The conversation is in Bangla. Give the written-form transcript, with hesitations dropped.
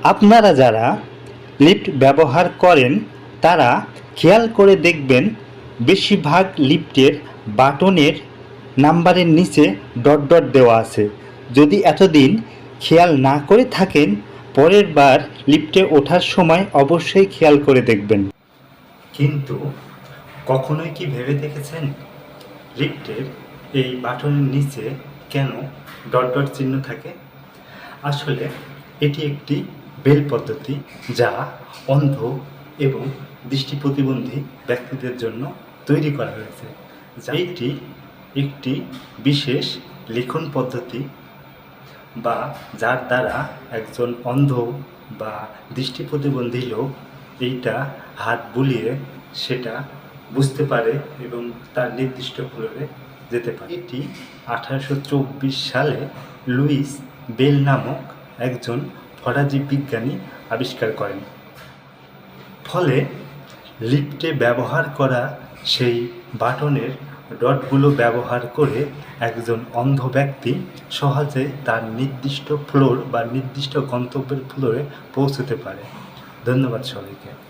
আপনারা যারা লিফট ব্যবহার করেন তারা খেয়াল করে দেখবেন বেশিরভাগ লিফটের বাটনের নাম্বারের নিচে ডট ডট দেওয়া আছে। যদি এতদিন খেয়াল না করে থাকেন পরের বার লিফটে ওঠার সময় অবশ্যই খেয়াল করে দেখবেন। কিন্তু কখনোই কি ভেবে দেখেছেন লিফটের এই বাটনের নিচে কেন ডট ডট চিহ্ন থাকে? আসলে এটি একটি বেল পদ্ধতি যা অন্ধ এবং দৃষ্টি প্রতিবন্ধী ব্যক্তিদের জন্য তৈরি করা হয়েছে। এটি একটি বিশেষ লিখন পদ্ধতি বা যার দ্বারা একজন অন্ধ বা দৃষ্টি প্রতিবন্ধী লোক এইটা হাত বুলিয়ে সেটা বুঝতে পারে এবং তার নির্দিষ্ট ফ্লোরে যেতে পারে। এটি 1824 সালে লুইস বেল নামক একজন ফরাসি বিজ্ঞানী আবিষ্কার করেন। ফলে লিফটে ব্যবহার করা সেই বাটনের ডটগুলো ব্যবহার করে একজন অন্ধ ব্যক্তি সহজে তার নির্দিষ্ট ফ্লোর বা নির্দিষ্ট গন্তব্যের ফ্লোরে পৌঁছতে পারে। ধন্যবাদ সবাইকে।